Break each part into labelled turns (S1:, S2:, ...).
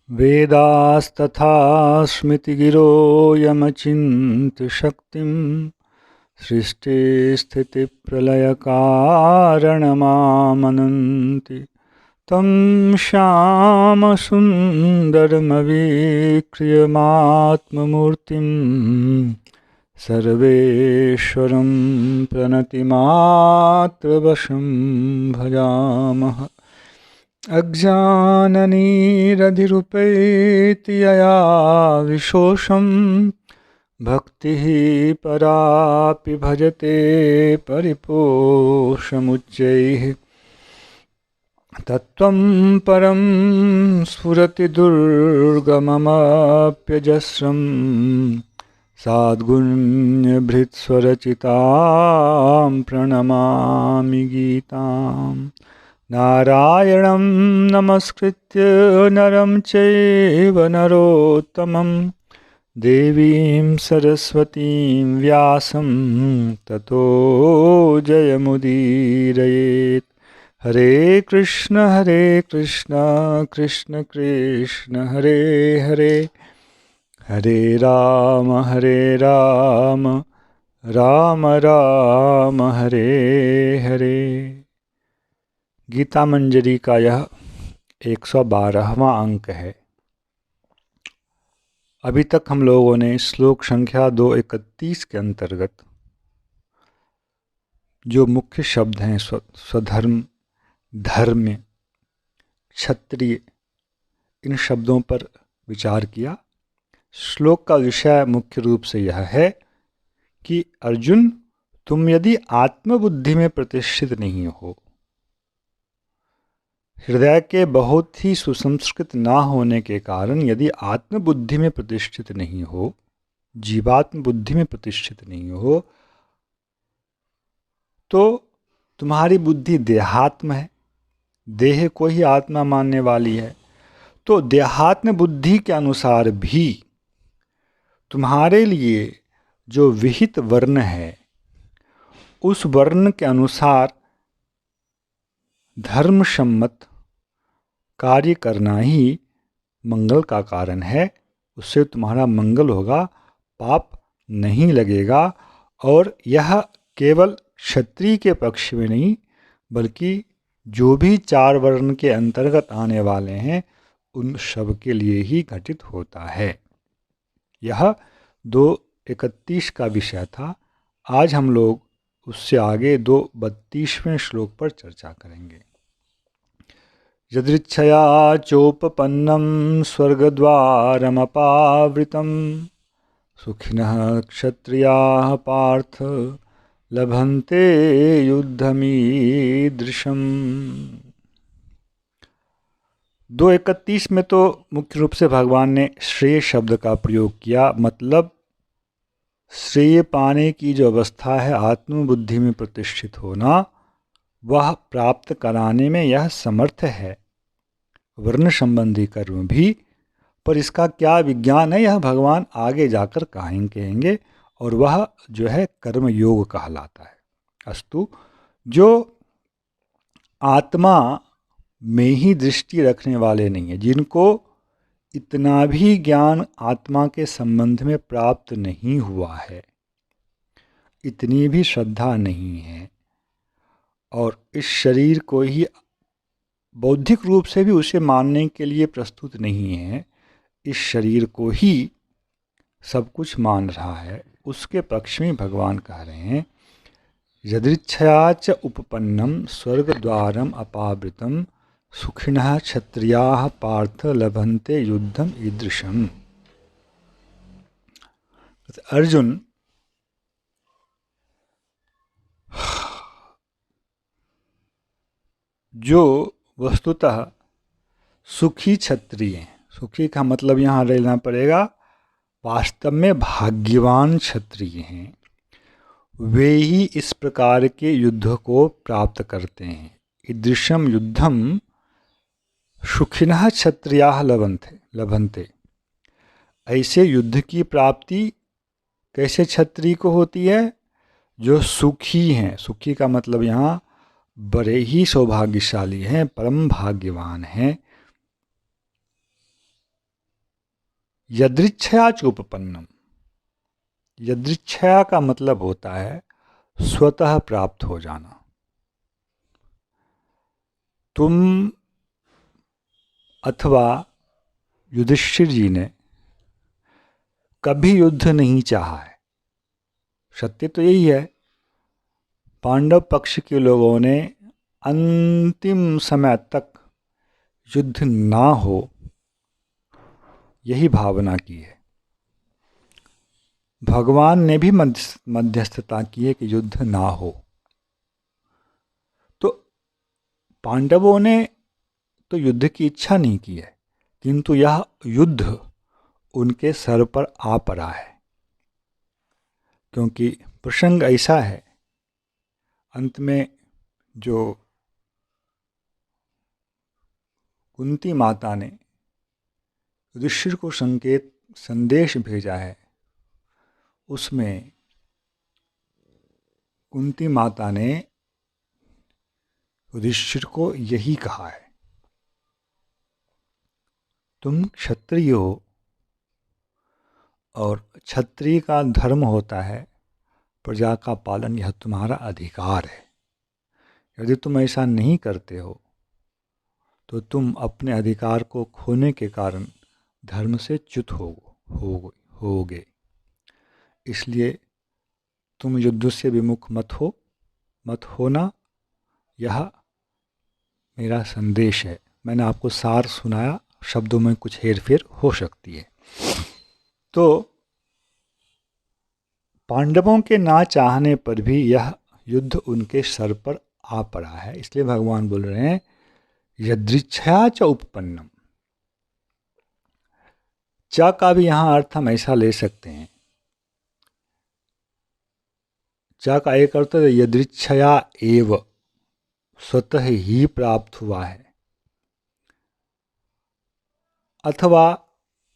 S1: वेदास्तथा स्मृतिगिरो यमचिन्त्य शक्तिं सृष्टिस्थितिप्रलयकारणमामनन्ति तं श्यामसुन्दरमवीक्रियमात्ममूर्तिं सर्वेश्वरं प्रणतिमात्रवशं भजामः। अज्ञाननिरधिरुपैति यया विशोषं भक्तिः परापि भजते परिपोषमुच्चैः तत्त्वं परं स्फुरति दुर्गममप्यजस्रं साद्गुण्यभृत्स्वरचितां प्रणमामि गीताम्। नारायणं नमस्कृत्य नरं चैव नरोत्तमं देवीं सरस्वतीं व्यासं ततो जयमुदीरयेत्। हरे कृष्ण कृष्ण कृष्ण हरे हरे, हरे राम राम राम हरे हरे। गीता मंजरी का यह 112वां अंक है। अभी तक हम लोगों ने श्लोक संख्या 231 के अंतर्गत जो मुख्य शब्द हैं स्वधर्म, धर्म, क्षत्रिय, इन शब्दों पर विचार किया। श्लोक का विषय मुख्य रूप से यह है कि अर्जुन, तुम यदि आत्मबुद्धि में प्रतिष्ठित नहीं हो, हृदय के बहुत ही सुसंस्कृत ना होने के कारण यदि आत्मबुद्धि में प्रतिष्ठित नहीं हो, जीवात्म बुद्धि में प्रतिष्ठित नहीं हो, तो तुम्हारी बुद्धि देहात्म है, देह को ही आत्मा मानने वाली है। तो देहात्म बुद्धि के अनुसार भी तुम्हारे लिए जो विहित वर्ण है, उस वर्ण के अनुसार धर्म सम्मत कार्य करना ही मंगल का कारण है। उससे तुम्हारा मंगल होगा, पाप नहीं लगेगा। और यह केवल क्षत्रिय के पक्ष में नहीं, बल्कि जो भी 4 वर्ण के अंतर्गत आने वाले हैं उन सब के लिए ही घटित होता है। यह 2:31 का विषय था। आज हम लोग उससे आगे 2:32वें श्लोक पर चर्चा करेंगे। यदृच्छया चोपपन्नं स्वर्गद्वारमपावृतं सुखिनः क्षत्रियाः पार्थ लभन्ते युद्धमीदृशम्। 2:31 में तो मुख्य रूप से भगवान ने श्रेय शब्द का प्रयोग किया। मतलब श्रेय पाने की जो अवस्था है, आत्मबुद्धि में प्रतिष्ठित होना, वह प्राप्त कराने में यह समर्थ है, वर्ण संबंधी कर्म भी। पर इसका क्या विज्ञान है, यह भगवान आगे जाकर कहेंगे। और वह जो है कर्म योग कहलाता है। अस्तु, जो आत्मा में ही दृष्टि रखने वाले नहीं है, जिनको इतना भी ज्ञान आत्मा के संबंध में प्राप्त नहीं हुआ है, इतनी भी श्रद्धा नहीं है, और इस शरीर को ही बौद्धिक रूप से भी उसे मानने के लिए प्रस्तुत नहीं है, इस शरीर को ही सब कुछ मान रहा है, उसके पक्ष में भगवान कह रहे हैं यदृच्छया च उपपन्नम स्वर्गद्वारम अपावृतम सुखिनः क्षत्रियाः पार्थ लभन्ते युद्धम ईदृशम। अर्जुन, जो वस्तुतः सुखी क्षत्रिय हैं, सुखी का मतलब यहाँ लेना पड़ेगा वास्तव में भाग्यवान क्षत्रिय हैं, वे ही इस प्रकार के युद्ध को प्राप्त करते हैं। ईदृशम युद्धम सुखिनः क्षत्रियाः लभन्ते। ऐसे युद्ध की प्राप्ति कैसे क्षत्रिय को होती है? जो सुखी हैं। सुखी का मतलब यहाँ बड़े ही सौभाग्यशाली हैं, परम भाग्यवान हैं। यदृच्छया चोपपन्नम। यदृच्छया का मतलब होता है स्वतः प्राप्त हो जाना। तुम अथवा युधिष्ठिर जी ने कभी युद्ध नहीं चाहा है। सत्य तो यही है। पांडव पक्ष के लोगों ने अंतिम समय तक युद्ध ना हो यही भावना की है। भगवान ने भी मध्यस्थता की है कि युद्ध ना हो। तो पांडवों ने तो युद्ध की इच्छा नहीं की है, किंतु यह युद्ध उनके सर पर आ पड़ा है। क्योंकि प्रसंग ऐसा है, अंत में जो कुंती माता ने युधिष्ठिर को संदेश भेजा है, उसमें कुंती माता ने युधिष्ठिर को यही कहा है, तुम क्षत्रिय हो और क्षत्रिय का धर्म होता है प्रजा का पालन, यह तुम्हारा अधिकार है। यदि तुम ऐसा नहीं करते हो तो तुम अपने अधिकार को खोने के कारण धर्म से च्युत होगे। इसलिए तुम युद्ध से विमुख मत होना। यह मेरा संदेश है। मैंने आपको सार सुनाया, शब्दों में कुछ हेरफेर हो सकती है। तो पांडवों के ना चाहने पर भी यह युद्ध उनके सर पर आ पड़ा है। इसलिए भगवान बोल रहे हैं यदृच्छया च उपपन्नम। च का भी यहाँ अर्थ हम ऐसा ले सकते हैं। च का एक अर्थ है यदृच्छया एव, स्वतः ही प्राप्त हुआ है। अथवा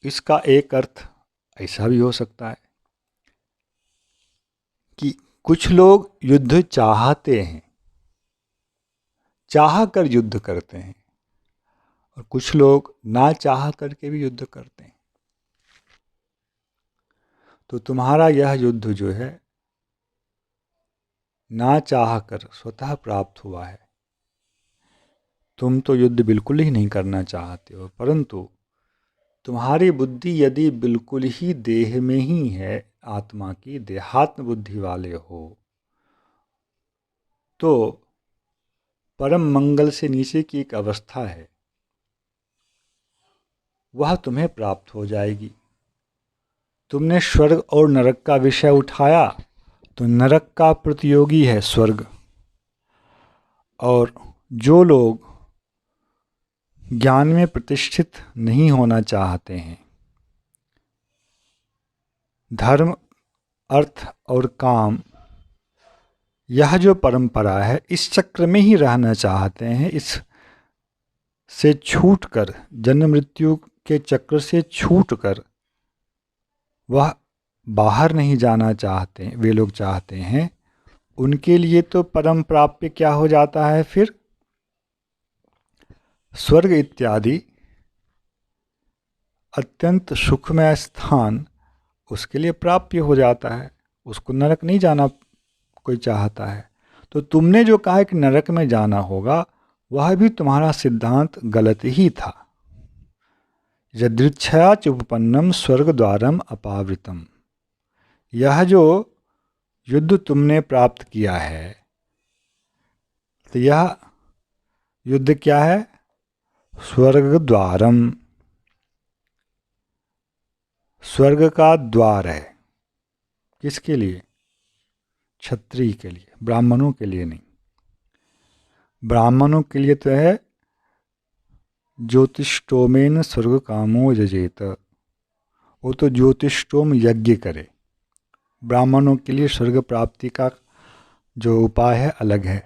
S1: इसका एक अर्थ ऐसा भी हो सकता है कि कुछ लोग युद्ध चाहते हैं, चाह कर युद्ध करते हैं, और कुछ लोग ना चाह करके भी युद्ध करते हैं। तो तुम्हारा यह युद्ध जो है ना चाह कर स्वतः प्राप्त हुआ है। तुम तो युद्ध बिल्कुल ही नहीं करना चाहते हो, परंतु तुम्हारी बुद्धि यदि बिल्कुल ही देह में ही है, आत्मा की देहात्म बुद्धि वाले हो, तो परम मंगल से नीचे की एक अवस्था है, वह तुम्हें प्राप्त हो जाएगी। तुमने स्वर्ग और नरक का विषय उठाया, तो नरक का प्रतियोगी है स्वर्ग। और जो लोग ज्ञान में प्रतिष्ठित नहीं होना चाहते हैं, धर्म अर्थ और काम, यह जो परंपरा है, इस चक्र में ही रहना चाहते हैं, इस से छूटकर, जन्म मृत्यु के चक्र से छूटकर वह बाहर नहीं जाना चाहते, वे लोग चाहते हैं, उनके लिए तो परम प्राप्य क्या हो जाता है फिर? स्वर्ग इत्यादि अत्यंत सुखमय स्थान उसके लिए प्राप्य हो जाता है। उसको नरक नहीं जाना कोई चाहता है। तो तुमने जो कहा कि नरक में जाना होगा, वह भी तुम्हारा सिद्धांत गलत ही था। यदृच्छया च उपपन्नम स्वर्ग द्वारम अपावृतम। यह जो युद्ध तुमने प्राप्त किया है, तो यह युद्ध क्या है? स्वर्ग द्वारम, स्वर्ग का द्वार है। किसके लिए? क्षत्रिय के लिए, ब्राह्मणों के लिए नहीं। ब्राह्मणों के लिए तो है ज्योतिष्टोमेन स्वर्ग कामो यजेत, वो तो ज्योतिष्टोम यज्ञ करे। ब्राह्मणों के लिए स्वर्ग प्राप्ति का जो उपाय है अलग है,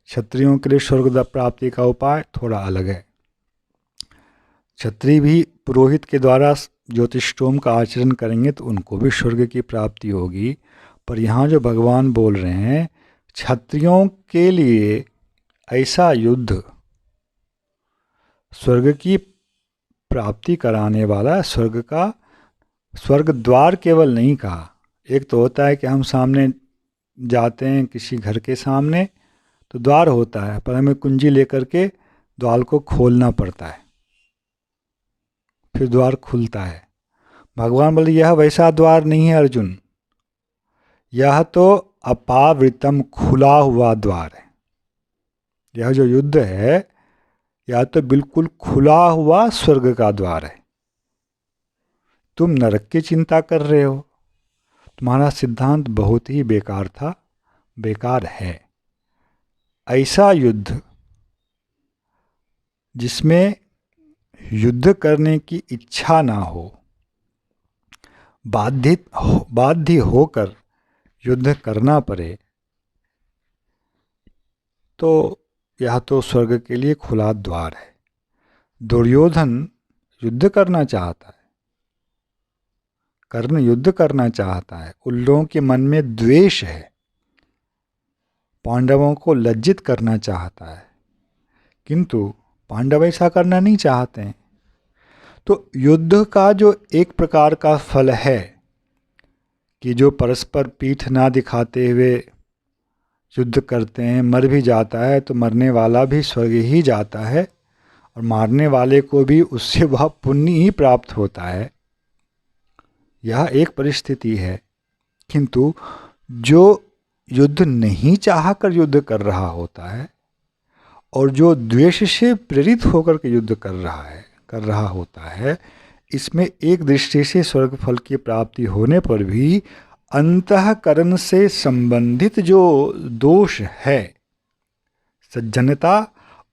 S1: क्षत्रियों के लिए स्वर्ग प्राप्ति का उपाय थोड़ा अलग है। क्षत्रिय भी पुरोहित के द्वारा ज्योतिष्टोम का आचरण करेंगे तो उनको भी स्वर्ग की प्राप्ति होगी। पर यहाँ जो भगवान बोल रहे हैं, क्षत्रियों के लिए ऐसा युद्ध, स्वर्ग की प्राप्ति कराने वाला स्वर्ग का, स्वर्ग द्वार केवल नहीं कहा। एक तो होता है कि हम सामने जाते हैं किसी घर के सामने तो द्वार होता है, पर हमें कुंजी लेकर के द्वार को खोलना पड़ता है, फिर द्वार खुलता है। भगवान बोले यह वैसा द्वार नहीं है अर्जुन, यह तो अपावृतम खुला हुआ द्वार है। यह जो युद्ध है यह तो बिल्कुल खुला हुआ स्वर्ग का द्वार है। तुम नरक की चिंता कर रहे हो, तुम्हारा सिद्धांत बहुत ही बेकार था, बेकार है। ऐसा युद्ध जिसमें युद्ध करने की इच्छा ना हो, बाध्य होकर युद्ध करना पड़े, तो यह तो स्वर्ग के लिए खुला द्वार है। दुर्योधन युद्ध करना चाहता है, युद्ध करना चाहता है। उन लोगों के मन में द्वेष है, पांडवों को लज्जित करना चाहता है, किंतु पांडव ऐसा करना नहीं चाहते हैं। तो युद्ध का जो एक प्रकार का फल है कि जो परस्पर पीठ ना दिखाते हुए युद्ध करते हैं, मर भी जाता है तो मरने वाला भी स्वर्ग ही जाता है और मारने वाले को भी उससे वह पुण्य ही प्राप्त होता है। यह एक परिस्थिति है। किंतु जो युद्ध नहीं चाहकर युद्ध कर रहा होता है और जो द्वेष से प्रेरित होकर के युद्ध कर रहा होता है, इसमें एक दृष्टि से स्वर्ग फल की प्राप्ति होने पर भी अंतःकरण से संबंधित जो दोष है, सज्जनता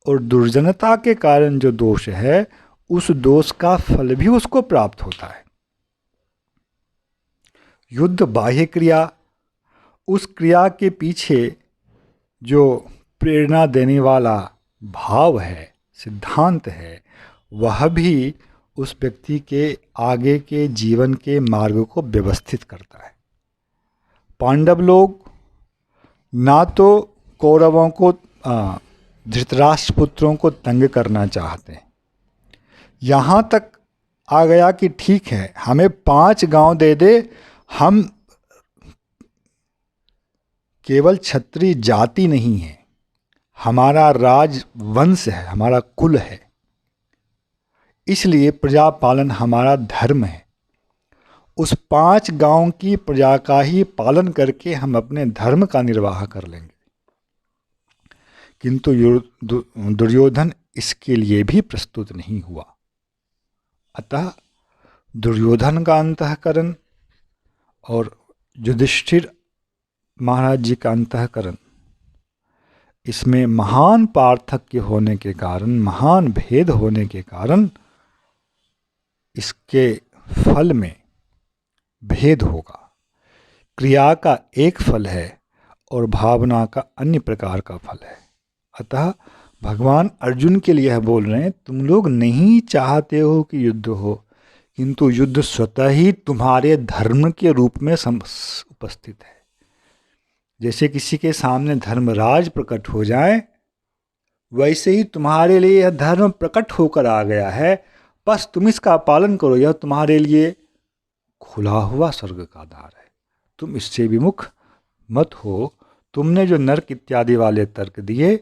S1: और दुर्जनता के कारण जो दोष है, उस दोष का फल भी उसको प्राप्त होता है। युद्ध बाह्य क्रिया, उस क्रिया के पीछे जो प्रेरणा देने वाला भाव है, सिद्धांत है, वह भी उस व्यक्ति के आगे के जीवन के मार्ग को व्यवस्थित करता है। पांडव लोग ना तो कौरवों को, धृतराष्ट्र पुत्रों को तंग करना चाहते हैं। यहाँ तक आ गया कि ठीक है, हमें 5 गांव दे दे, हम केवल क्षत्रिय जाति नहीं है, हमारा राजवंश है, हमारा कुल है, इसलिए प्रजा पालन हमारा धर्म है। उस 5 गांव की प्रजा का ही पालन करके हम अपने धर्म का निर्वाह कर लेंगे। किंतु दुर्योधन इसके लिए भी प्रस्तुत नहीं हुआ। अतः दुर्योधन का अंतःकरण और युधिष्ठिर महाराज जी का अंतःकरण, इसमें महान पार्थक्य होने के कारण, महान भेद होने के कारण इसके फल में भेद होगा। क्रिया का एक फल है और भावना का अन्य प्रकार का फल है। अतः भगवान अर्जुन के लिए बोल रहे हैं, तुम लोग नहीं चाहते हो कि युद्ध हो, किंतु युद्ध स्वतः ही तुम्हारे धर्म के रूप में उपस्थित है। जैसे किसी के सामने धर्मराज प्रकट हो जाए, वैसे ही तुम्हारे लिए यह धर्म प्रकट होकर आ गया है, बस तुम इसका पालन करो। यह तुम्हारे लिए खुला हुआ स्वर्ग का द्वार है, तुम इससे विमुख मत हो। तुमने जो नर्क इत्यादि वाले तर्क दिए,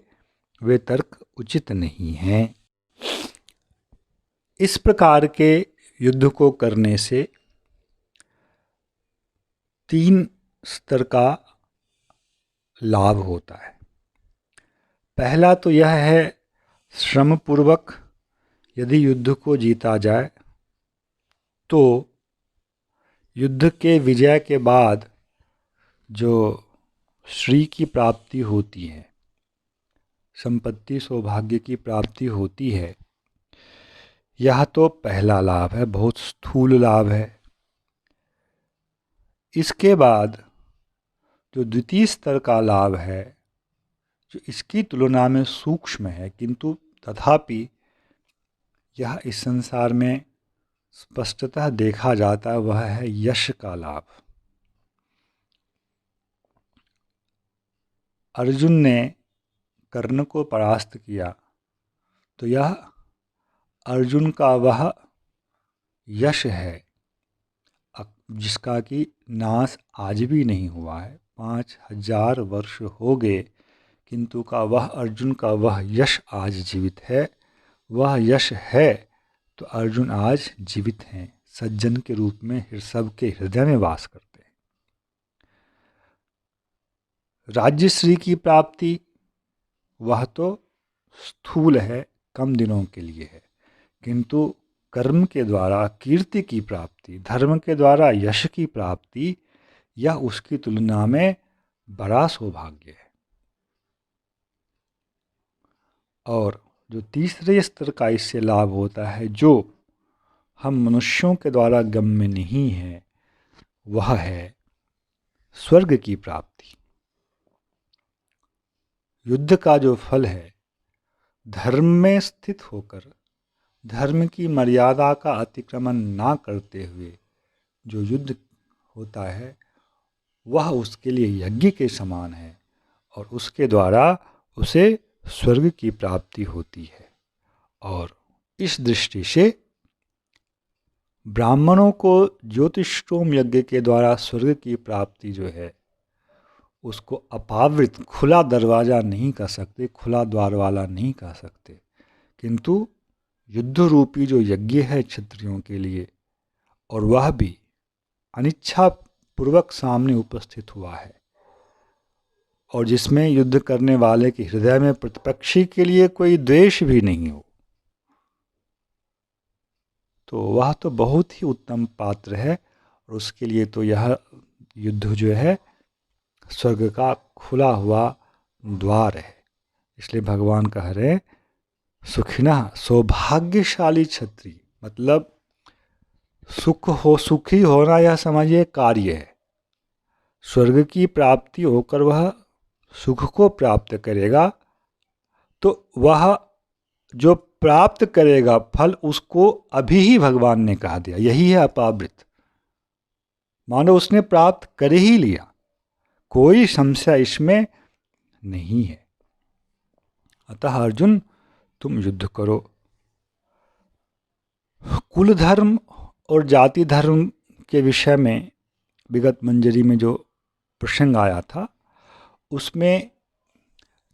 S1: वे तर्क उचित नहीं हैं। इस प्रकार के युद्ध को करने से 3 स्तर का लाभ होता है। पहला तो यह है, श्रमपूर्वक यदि युद्ध को जीता जाए तो युद्ध के विजय के बाद जो श्री की प्राप्ति होती है, संपत्ति सौभाग्य की प्राप्ति होती है, यह तो पहला लाभ है, बहुत स्थूल लाभ है। इसके बाद जो द्वितीय स्तर का लाभ है, जो इसकी तुलना में सूक्ष्म है, किंतु तथापि यह इस संसार में स्पष्टतः देखा जाता है, वह है यश का लाभ। अर्जुन ने कर्ण को परास्त किया तो यह अर्जुन का वह यश है जिसका कि नाश आज भी नहीं हुआ है। 5000 वर्ष हो गए किंतु वह अर्जुन का वह यश आज जीवित है। वह यश है तो अर्जुन आज जीवित हैं, सज्जन के रूप में सबके हृदय में वास करते हैं। राज्यश्री की प्राप्ति वह तो स्थूल है, कम दिनों के लिए है, किंतु कर्म के द्वारा कीर्ति की प्राप्ति, धर्म के द्वारा यश की प्राप्ति, यह उसकी तुलना में बड़ा सौभाग्य है। और जो तीसरे स्तर का इससे लाभ होता है, जो हम मनुष्यों के द्वारा गम्य नहीं है, वह है स्वर्ग की प्राप्ति। युद्ध का जो फल है, धर्म में स्थित होकर धर्म की मर्यादा का अतिक्रमण ना करते हुए जो युद्ध होता है, वह उसके लिए यज्ञ के समान है और उसके द्वारा उसे स्वर्ग की प्राप्ति होती है। और इस दृष्टि से ब्राह्मणों को ज्योतिष्टोम यज्ञ के द्वारा स्वर्ग की प्राप्ति जो है, उसको अपावृत, खुला दरवाज़ा नहीं कह सकते, खुला द्वार वाला नहीं कह सकते, किंतु युद्ध रूपी जो यज्ञ है क्षत्रियों के लिए, और वह भी अनिच्छा पूर्वक सामने उपस्थित हुआ है, और जिसमें युद्ध करने वाले के हृदय में प्रतिपक्षी के लिए कोई द्वेष भी नहीं हो, तो वह तो बहुत ही उत्तम पात्र है। और उसके लिए तो यह युद्ध जो है स्वर्ग का खुला हुआ द्वार है। इसलिए भगवान कह रहे सुखिनः, सौभाग्यशाली क्षत्रिय, मतलब सुखी होना यह समझिए कार्य है। स्वर्ग की प्राप्ति होकर वह सुख को प्राप्त करेगा, तो वह जो प्राप्त करेगा फल, उसको अभी ही भगवान ने कहा दिया, यही है अपावृत। मानो उसने प्राप्त कर ही लिया, कोई संशय इसमें नहीं है। अतः अर्जुन, तुम युद्ध करो। कुल धर्म और जाति धर्म के विषय में विगत मंजरी में जो प्रसंग आया था, उसमें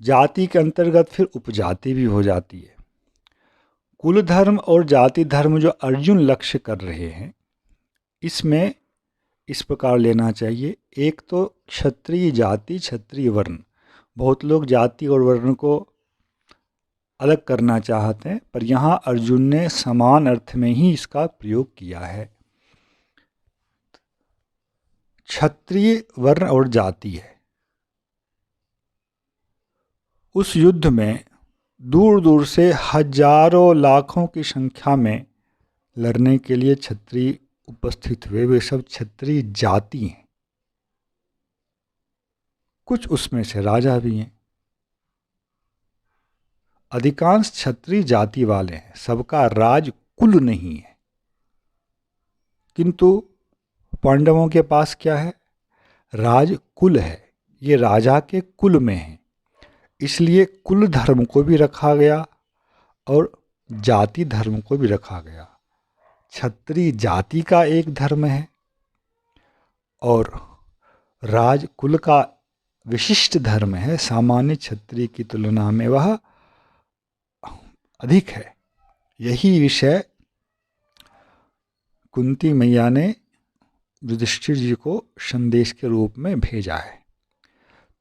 S1: जाति के अंतर्गत फिर उपजाति भी हो जाती है। कुल धर्म और जाति धर्म जो अर्जुन लक्ष्य कर रहे हैं, इसमें इस प्रकार लेना चाहिए। एक तो क्षत्रिय जाति, क्षत्रिय वर्ण। बहुत लोग जाति और वर्ण को अलग करना चाहते हैं, पर यहाँ अर्जुन ने समान अर्थ में ही इसका प्रयोग किया है। क्षत्रिय वर्ण और जाति है। उस युद्ध में दूर दूर से हजारों लाखों की संख्या में लड़ने के लिए क्षत्रिय उपस्थित हुए। वे सब क्षत्रिय जाति हैं। कुछ उसमें से राजा भी हैं। अधिकांश क्षत्रिय जाति वाले हैं, सबका राज कुल नहीं है। किंतु पांडवों के पास क्या है? राज कुल है। ये राजा के कुल में है, इसलिए कुल धर्म को भी रखा गया और जाति धर्म को भी रखा गया। क्षत्रिय जाति का एक धर्म है और राज कुल का विशिष्ट धर्म है। सामान्य क्षत्रिय की तुलना में वह अधिक है। यही विषय कुंती मैया ने युधिष्ठिर जी को संदेश के रूप में भेजा है।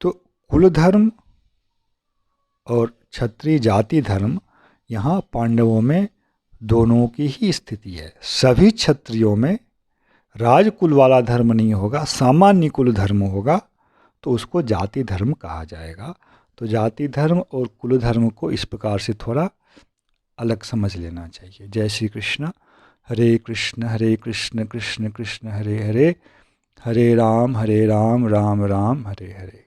S1: तो कुल धर्म और क्षत्रिय जाति धर्म यहाँ पांडवों में दोनों की ही स्थिति है। सभी क्षत्रियों में राजकुल वाला धर्म नहीं होगा, सामान्य कुल धर्म होगा, तो उसको जाति धर्म कहा जाएगा। तो जाति धर्म और कुल धर्म को इस प्रकार से थोड़ा अलग समझ लेना चाहिए। जय श्री कृष्ण। हरे कृष्ण कृष्ण कृष्ण हरे हरे, हरे राम राम राम हरे हरे।